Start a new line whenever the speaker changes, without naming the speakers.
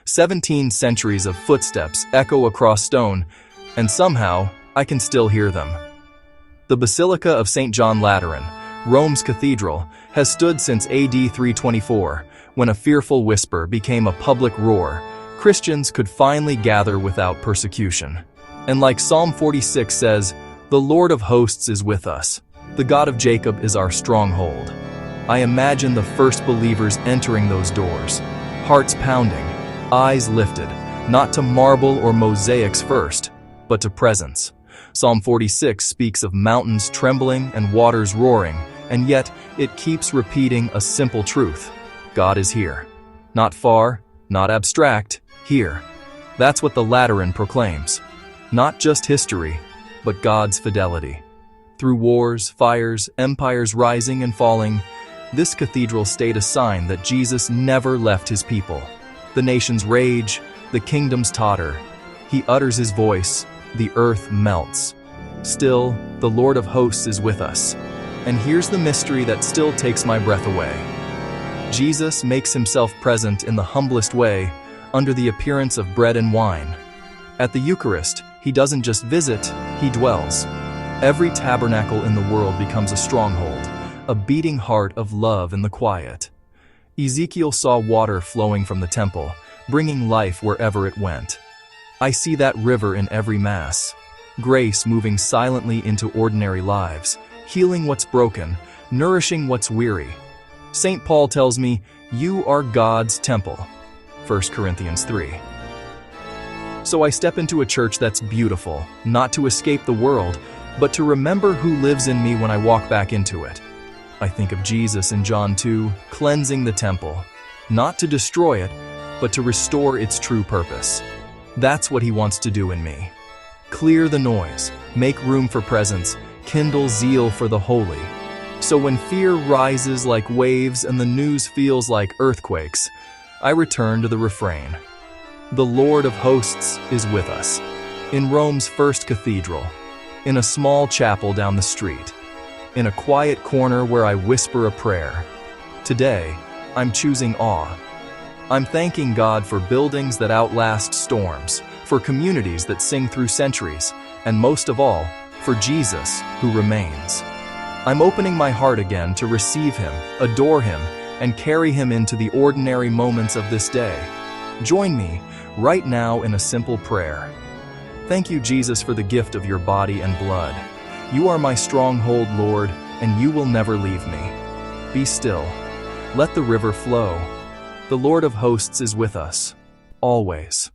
17 centuries of footsteps echo across stone, and somehow I can still hear them. The Basilica of St. John Lateran, Rome's cathedral, has stood since AD 324, when a fearful whisper became a public roar. Christians could finally gather without persecution. And like Psalm 46 says, "The Lord of hosts is with us. The God of Jacob is our stronghold." I imagine the first believers entering those doors, hearts pounding, eyes lifted, not to marble or mosaics first, but to presence. Psalm 46 speaks of mountains trembling and waters roaring, and yet it keeps repeating a simple truth. God is here. Not far, not abstract, here. That's what the Lateran proclaims. Not just history, but God's fidelity. Through wars, fires, empires rising and falling, this cathedral stayed a sign that Jesus never left his people. The nations rage, the kingdoms totter. He utters his voice, the earth melts. Still, the Lord of hosts is with us. And here's the mystery that still takes my breath away. Jesus makes himself present in the humblest way, under the appearance of bread and wine. At the Eucharist, he doesn't just visit, he dwells. Every tabernacle in the world becomes a stronghold, a beating heart of love in the quiet. Ezekiel saw water flowing from the temple, bringing life wherever it went. I see that river in every Mass. Grace moving silently into ordinary lives, healing what's broken, nourishing what's weary. St. Paul tells me, "You are God's temple." 1 Corinthians 3. So I step into a church that's beautiful, not to escape the world, but to remember who lives in me when I walk back into it. I think of Jesus in John 2, cleansing the temple, not to destroy it, but to restore its true purpose. That's what he wants to do in me. Clear the noise, make room for presence, kindle zeal for the holy. So when fear rises like waves and the news feels like earthquakes, I return to the refrain. The Lord of hosts is with us. In Rome's first cathedral, in a small chapel down the street, in a quiet corner where I whisper a prayer. Today, I'm choosing awe. I'm thanking God for buildings that outlast storms, for communities that sing through centuries, and most of all, for Jesus who remains. I'm opening my heart again to receive him, adore him, and carry him into the ordinary moments of this day. Join me right now in a simple prayer. Thank you, Jesus, for the gift of your body and blood. You are my stronghold, Lord, and you will never leave me. Be still. Let the river flow. The Lord of hosts is with us, always.